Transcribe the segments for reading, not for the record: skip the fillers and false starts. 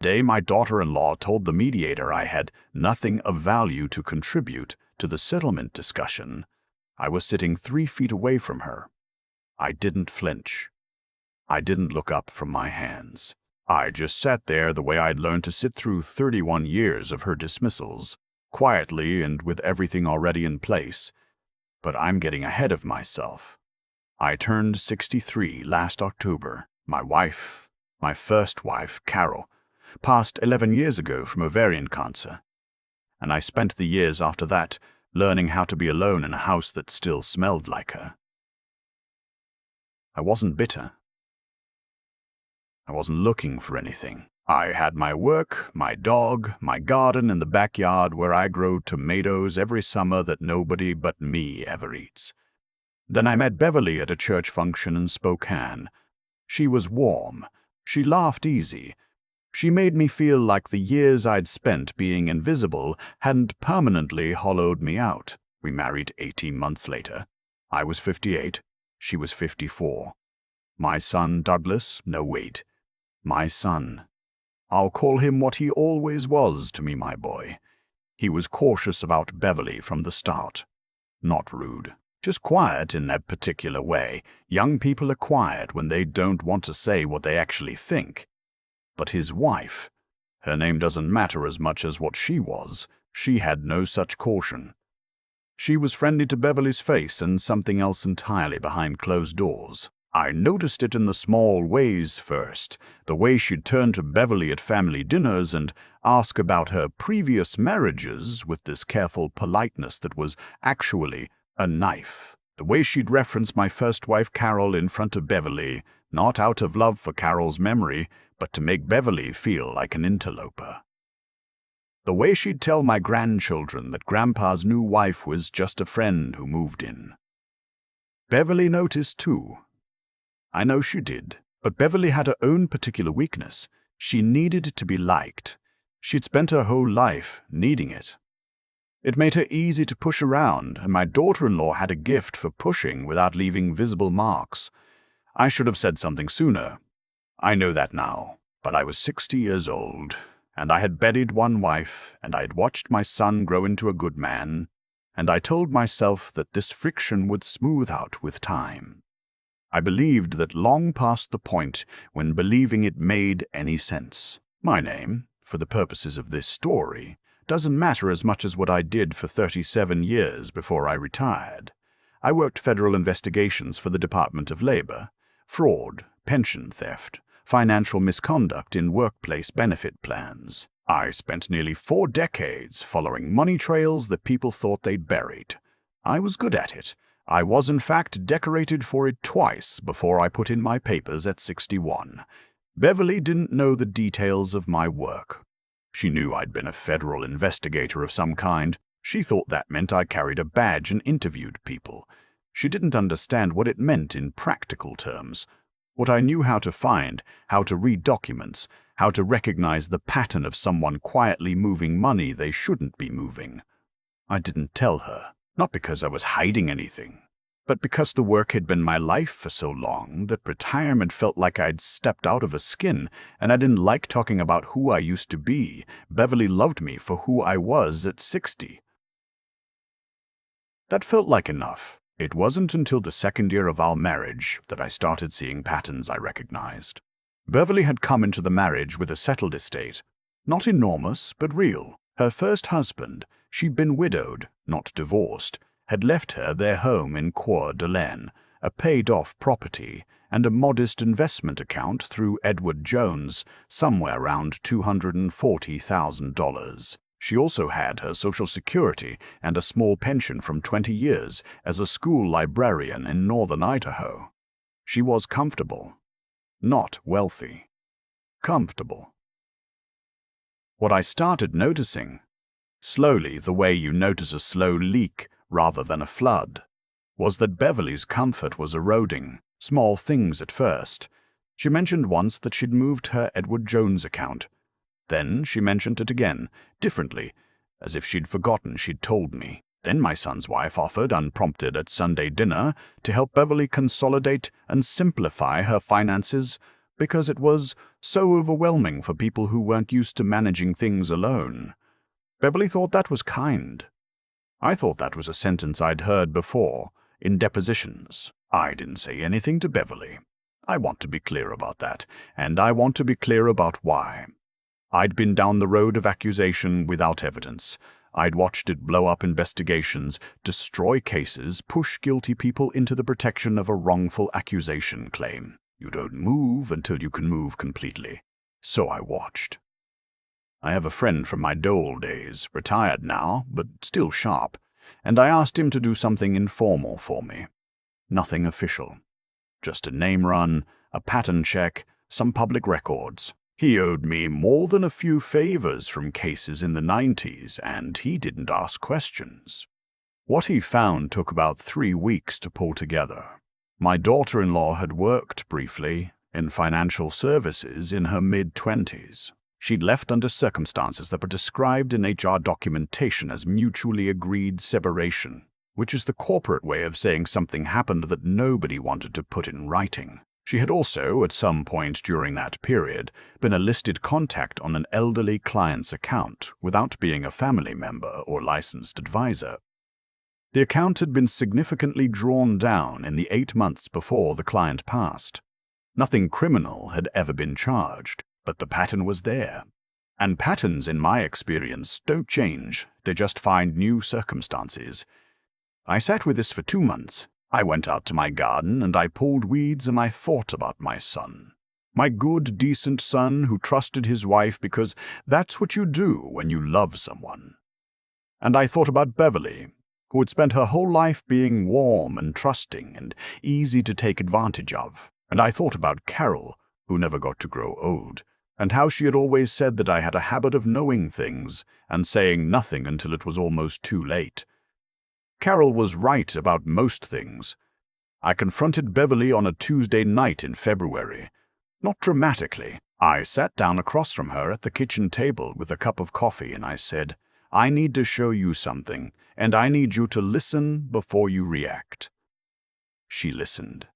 Day my daughter-in-law told the mediator I had nothing of value to contribute to the settlement discussion. I was sitting 3 feet away from her. I didn't flinch. I didn't look up from my hands. I just sat there the way I'd learned to sit through 31 years of her dismissals, quietly and with everything already in place. But I'm getting ahead of myself. I turned 63 last October. My wife, my first wife, Carol, passed 11 years ago from ovarian cancer. And I spent the years after that learning how to be alone in a house that still smelled like her. I wasn't bitter. I wasn't looking for anything. I had my work, my dog, my garden in the backyard where I grow tomatoes every summer that nobody but me ever eats. Then I met Beverly at a church function in Spokane. She was warm. She laughed easy. She made me feel like the years I'd spent being invisible hadn't permanently hollowed me out. We married 18 months later. I was 58. She was 54. My son, Douglas, no wait. My son. I'll call him what he always was to me, my boy. He was cautious about Beverly from the start. Not rude. Just quiet in that particular way. Young people are quiet when they don't want to say what they actually think. But his wife, her name doesn't matter as much as what she was. She had no such caution. She was friendly to Beverly's face and something else entirely behind closed doors. I noticed it in the small ways first, the way she'd turn to Beverly at family dinners and ask about her previous marriages with this careful politeness that was actually a knife. The way she'd reference my first wife Carol in front of Beverly, not out of love for Carol's memory, but to make Beverly feel like an interloper. The way she'd tell my grandchildren that Grandpa's new wife was just a friend who moved in. Beverly noticed too. I know she did, but Beverly had her own particular weakness. She needed to be liked. She'd spent her whole life needing it. It made her easy to push around, and my daughter-in-law had a gift for pushing without leaving visible marks. I should have said something sooner. I know that now, but I was 60 years old, and I had buried one wife, and I had watched my son grow into a good man, and I told myself that this friction would smooth out with time. I believed that long past the point when believing it made any sense. My name, for the purposes of this story, doesn't matter as much as what I did for 37 years before I retired. I worked federal investigations for the Department of Labor, fraud, pension theft, financial misconduct in workplace benefit plans. I spent nearly 4 decades following money trails that people thought they'd buried. I was good at it. I was in fact decorated for it twice before I put in my papers at 61. Beverly didn't know the details of my work. She knew I'd been a federal investigator of some kind. She thought that meant I carried a badge and interviewed people. She didn't understand what it meant in practical terms. What I knew how to find, how to read documents, how to recognize the pattern of someone quietly moving money they shouldn't be moving. I didn't tell her, not because I was hiding anything, but because the work had been my life for so long that retirement felt like I'd stepped out of a skin, and I didn't like talking about who I used to be. Beverly loved me for who I was at 60. That felt like enough. It wasn't until the second year of our marriage that I started seeing patterns I recognized. Beverly had come into the marriage with a settled estate, not enormous, but real. Her first husband, she'd been widowed, not divorced, had left her their home in Coeur d'Alene, a paid-off property, and a modest investment account through Edward Jones, somewhere around $240,000. She also had her Social Security and a small pension from 20 years as a school librarian in northern Idaho. She was comfortable. Not wealthy. Comfortable. What I started noticing, slowly the way you notice a slow leak rather than a flood, was that Beverly's comfort was eroding. Small things at first. She mentioned once that she'd moved her Edward Jones account. Then she mentioned it again, differently, as if she'd forgotten she'd told me. Then my son's wife offered, unprompted at Sunday dinner, to help Beverly consolidate and simplify her finances because it was so overwhelming for people who weren't used to managing things alone. Beverly thought that was kind. I thought that was a sentence I'd heard before, in depositions. I didn't say anything to Beverly. I want to be clear about that, and I want to be clear about why. I'd been down the road of accusation without evidence. I'd watched it blow up investigations, destroy cases, push guilty people into the protection of a wrongful accusation claim. You don't move until you can move completely. So I watched. I have a friend from my Dole days, retired now, but still sharp, and I asked him to do something informal for me. Nothing official. Just a name run, a pattern check, some public records. He owed me more than a few favors from cases in the 90s, and he didn't ask questions. What he found took about 3 weeks to pull together. My daughter-in-law had worked briefly in financial services in her mid-20s. She'd left under circumstances that were described in HR documentation as mutually agreed separation, which is the corporate way of saying something happened that nobody wanted to put in writing. She had also, at some point during that period, been a listed contact on an elderly client's account without being a family member or licensed advisor. The account had been significantly drawn down in the 8 months before the client passed. Nothing criminal had ever been charged, but the pattern was there. And patterns, in my experience, don't change, they just find new circumstances. I sat with this for 2 months. I went out to my garden and I pulled weeds and I thought about my son. My good, decent son who trusted his wife because that's what you do when you love someone. And I thought about Beverly, who had spent her whole life being warm and trusting and easy to take advantage of. And I thought about Carol, who never got to grow old, and how she had always said that I had a habit of knowing things and saying nothing until it was almost too late. Carol was right about most things. I confronted Beverly on a Tuesday night in February. Not dramatically. I sat down across from her at the kitchen table with a cup of coffee and I said, "I need to show you something, and I need you to listen before you react." She listened.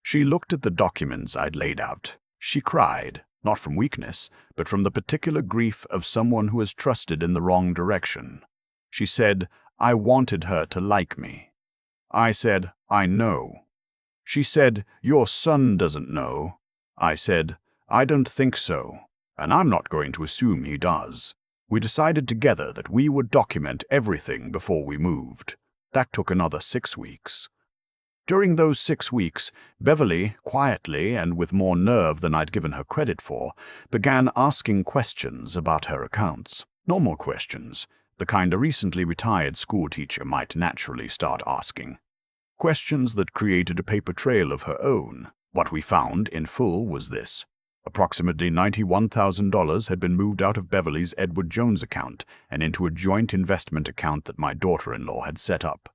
She looked at the documents I'd laid out. She cried, not from weakness, but from the particular grief of someone who has trusted in the wrong direction. She said, "I wanted her to like me." I said, "I know." She said, "Your son doesn't know." I said, "I don't think so, and I'm not going to assume he does." We decided together that we would document everything before we moved. That took another 6 weeks. During those 6 weeks, Beverly, quietly and with more nerve than I'd given her credit for, began asking questions about her accounts. Normal questions, the kind a recently retired schoolteacher might naturally start asking. Questions that created a paper trail of her own. What we found, in full, was this. Approximately $91,000 had been moved out of Beverly's Edward Jones account and into a joint investment account that my daughter-in-law had set up,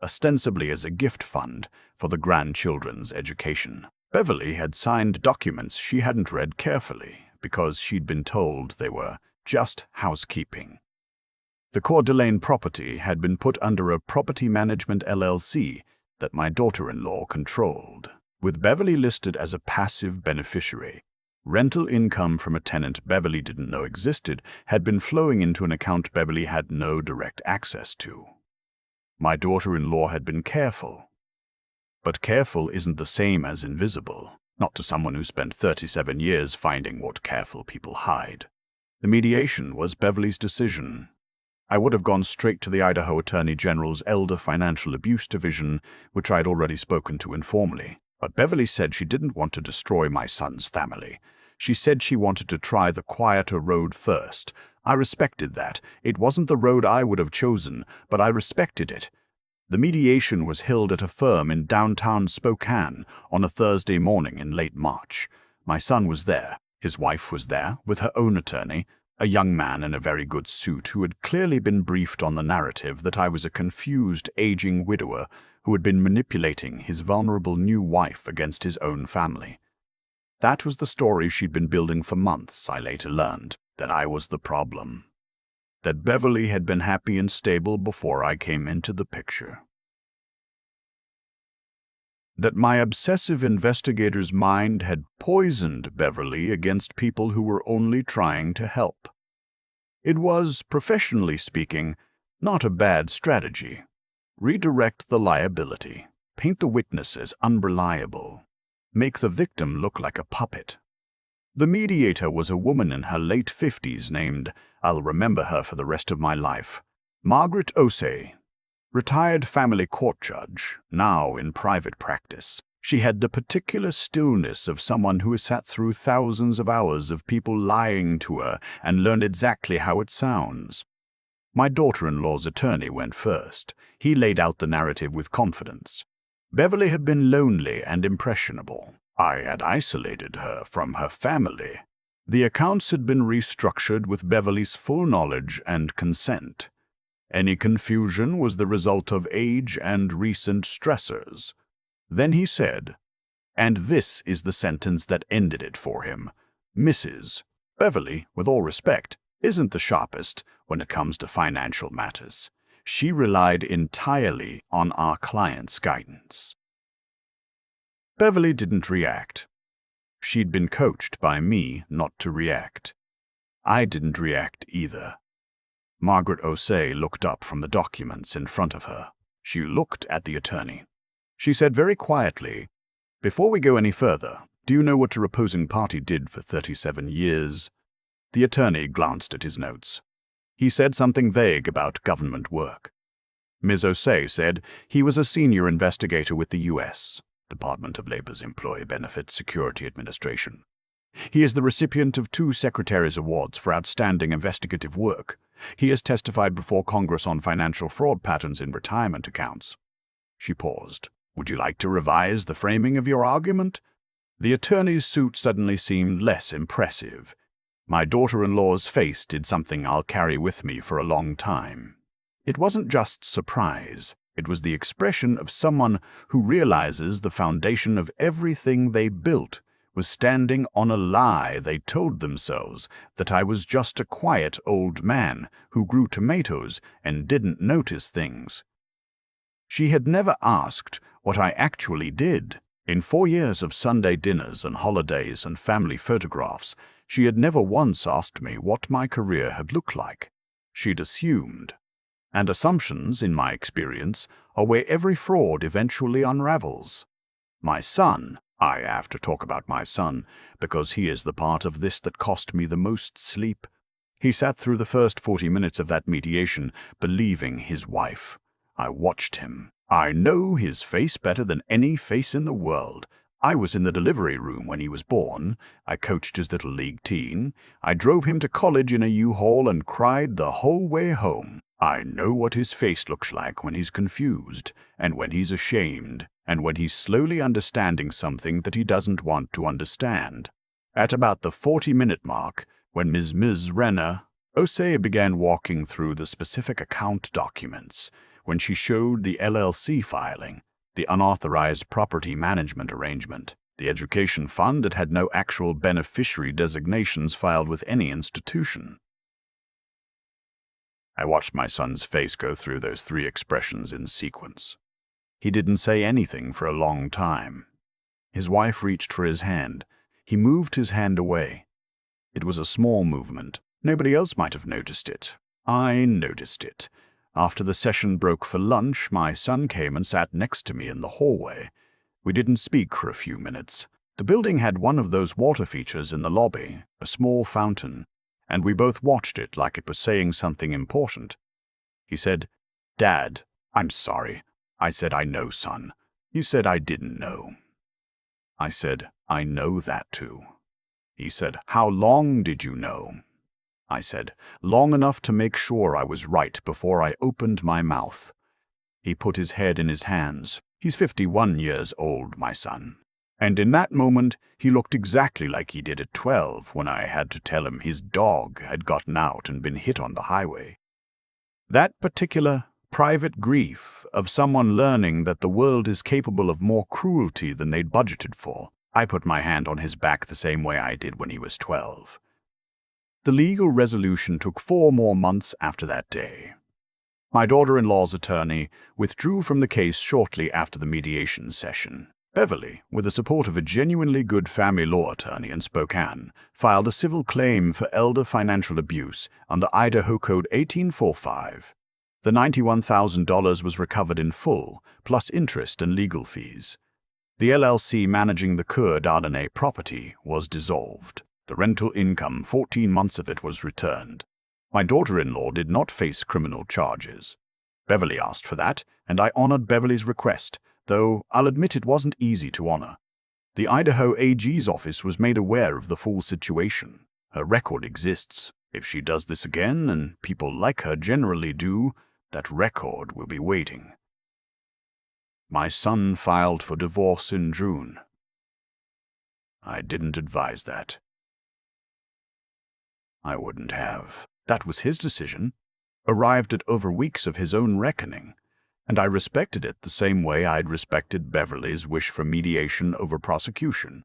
ostensibly as a gift fund for the grandchildren's education. Beverly had signed documents she hadn't read carefully because she'd been told they were just housekeeping. The Coeur d'Alene property had been put under a property management LLC that my daughter-in-law controlled, with Beverly listed as a passive beneficiary. Rental income from a tenant Beverly didn't know existed had been flowing into an account Beverly had no direct access to. My daughter-in-law had been careful. But careful isn't the same as invisible, not to someone who spent 37 years finding what careful people hide. The mediation was Beverly's decision. I would have gone straight to the Idaho Attorney General's Elder Financial Abuse Division, which I'd already spoken to informally. But Beverly said she didn't want to destroy my son's family. She said she wanted to try the quieter road first. I respected that. It wasn't the road I would have chosen, but I respected it. The mediation was held at a firm in downtown Spokane on a Thursday morning in late March. My son was there. His wife was there, with her own attorney, a young man in a very good suit who had clearly been briefed on the narrative that I was a confused, aging widower who had been manipulating his vulnerable new wife against his own family. That was the story she'd been building for months. I later learned that I was the problem, that Beverly had been happy and stable before I came into the picture. that my obsessive investigator's mind had poisoned Beverly against people who were only trying to help. It was, professionally speaking, not a bad strategy. Redirect the liability, paint the witness as unreliable, make the victim look like a puppet. The mediator was a woman in her late 50s named, I'll remember her for the rest of my life, Margaret Osei. Retired family court judge, now in private practice. She had the particular stillness of someone who has sat through thousands of hours of people lying to her and learned exactly how it sounds. My daughter-in-law's attorney went first. He laid out the narrative with confidence. Beverly had been lonely and impressionable. I had isolated her from her family. The accounts had been restructured with Beverly's full knowledge and consent. Any confusion was the result of age and recent stressors. Then he said, and this is the sentence that ended it for him, Mrs. Beverly, with all respect, isn't the sharpest when it comes to financial matters. She relied entirely on our client's guidance. Beverly didn't react. She'd been coached by me not to react. I didn't react either. Margaret Osei looked up from the documents in front of her. She looked at the attorney. She said very quietly, before we go any further, do you know what your opposing party did for 37 years? The attorney glanced at his notes. He said something vague about government work. Ms. Osei said he was a senior investigator with the U.S. Department of Labor's Employee Benefits Security Administration. He is the recipient of 2 Secretary's Awards for outstanding investigative work. He has testified before Congress on financial fraud patterns in retirement accounts. She paused. Would you like to revise the framing of your argument? The attorney's suit suddenly seemed less impressive. My daughter-in-law's face did something I'll carry with me for a long time. It wasn't just surprise. It was the expression of someone who realizes the foundation of everything they built was standing on a lie they told themselves, that I was just a quiet old man who grew tomatoes and didn't notice things. She had never asked what I actually did. In 4 years of Sunday dinners and holidays and family photographs, she had never once asked me what my career had looked like. She'd assumed. And assumptions, in my experience, are where every fraud eventually unravels. My son, I have to talk about my son, because he is the part of this that cost me the most sleep. He sat through the first 40 minutes of that mediation, believing his wife. I watched him. I know his face better than any face in the world. I was in the delivery room when he was born. I coached his little league team. I drove him to college in a U-Haul and cried the whole way home. I know what his face looks like when he's confused, and when he's ashamed, and when he's slowly understanding something that he doesn't want to understand. At about the 40-minute mark, when Ms. Renner, Osei began walking through the specific account documents, when she showed the LLC filing, the unauthorized property management arrangement, the education fund that had no actual beneficiary designations filed with any institution. I watched my son's face go through those 3 expressions in sequence. He didn't say anything for a long time. His wife reached for his hand. He moved his hand away. It was a small movement. Nobody else might have noticed it. I noticed it. After the session broke for lunch, my son came and sat next to me in the hallway. We didn't speak for a few minutes. The building had one of those water features in the lobby, a small fountain, and we both watched it like it was saying something important. He said, "Dad, I'm sorry." I said, "I know, son." He said, "I didn't know." I said, "I know that too." He said, "How long did you know?" I said, "Long enough to make sure I was right before I opened my mouth." He put his head in his hands. He's 51 years old, my son. And in that moment, he looked exactly like he did at 12 when I had to tell him his dog had gotten out and been hit on the highway. That particular private grief of someone learning that the world is capable of more cruelty than they'd budgeted for. I put my hand on his back the same way I did when he was 12. The legal resolution took 4 more months after that day. My daughter-in-law's attorney withdrew from the case shortly after the mediation session. Beverly, with the support of a genuinely good family law attorney in Spokane, filed a civil claim for elder financial abuse under Idaho Code 1845. The $91,000 was recovered in full, plus interest and legal fees. The LLC managing the Coeur d'Ardenne property was dissolved. The rental income, 14 months of it, was returned. My daughter-in-law did not face criminal charges. Beverly asked for that, and I honored Beverly's request, though I'll admit it wasn't easy to honor. The Idaho AG's office was made aware of the full situation. Her record exists. If she does this again, and people like her generally do, that record will be waiting. My son filed for divorce in June. I didn't advise that. I wouldn't have. That was his decision, arrived at over weeks of his own reckoning, and I respected it the same way I'd respected Beverly's wish for mediation over prosecution.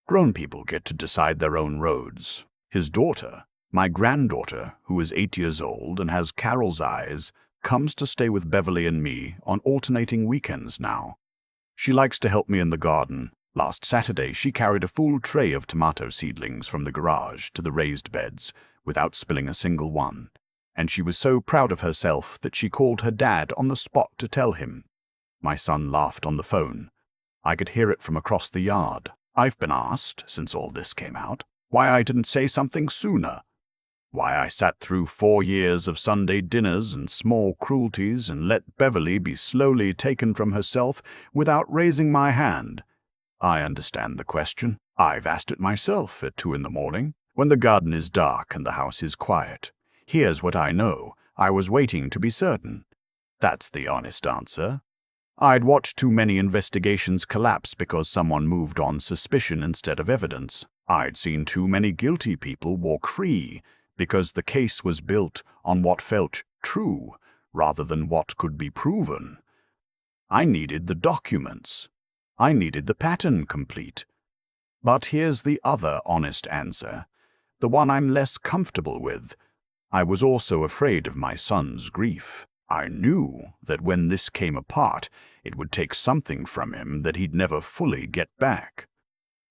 Grown people get to decide their own roads. His daughter, my granddaughter, who is 8 years old and has Carol's eyes, comes to stay with Beverly and me on alternating weekends now. She likes to help me in the garden. Last Saturday, she carried a full tray of tomato seedlings from the garage to the raised beds without spilling a single one, and she was so proud of herself that she called her dad on the spot to tell him. My son laughed on the phone. I could hear it from across the yard. I've been asked, since all this came out, why I didn't say something sooner. Why I sat through 4 years of Sunday dinners and small cruelties and let Beverly be slowly taken from herself without raising my hand. I understand the question. I've asked it myself at 2 in the morning, when the garden is dark and the house is quiet. Here's what I know. I was waiting to be certain. That's the honest answer. I'd watched too many investigations collapse because someone moved on suspicion instead of evidence. I'd seen too many guilty people walk free because the case was built on what felt true rather than what could be proven. I needed the documents. I needed the pattern complete. But here's the other honest answer, the one I'm less comfortable with. I was also afraid of my son's grief. I knew that when this came apart, it would take something from him that he'd never fully get back.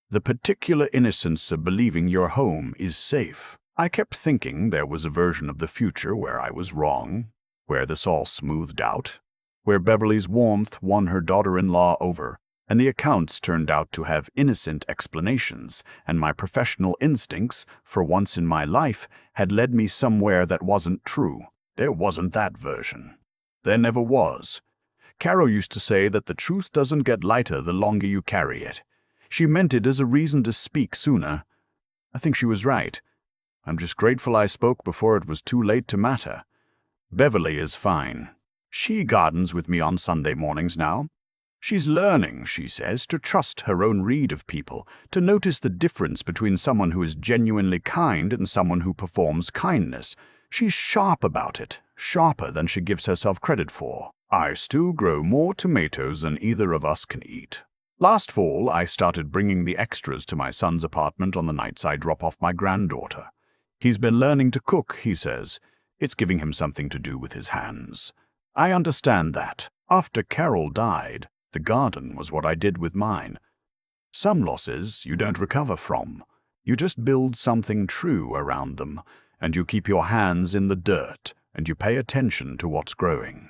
The particular innocence of believing your home is safe. I kept thinking there was a version of the future where I was wrong, where this all smoothed out, where Beverly's warmth won her daughter-in-law over, and the accounts turned out to have innocent explanations, and my professional instincts, for once in my life, had led me somewhere that wasn't true. There wasn't that version. There never was. Carol used to say that the truth doesn't get lighter the longer you carry it. She meant it as a reason to speak sooner. I think she was right. I'm just grateful I spoke before it was too late to matter. Beverly is fine. She gardens with me on Sunday mornings now. She's learning, she says, to trust her own read of people, to notice the difference between someone who is genuinely kind and someone who performs kindness. She's sharp about it, sharper than she gives herself credit for. I still grow more tomatoes than either of us can eat. Last fall, I started bringing the extras to my son's apartment on the nights I drop off my granddaughter. He's been learning to cook, he says. It's giving him something to do with his hands. I understand that. After Carol died, the garden was what I did with mine. Some losses you don't recover from. You just build something true around them, and you keep your hands in the dirt, and you pay attention to what's growing.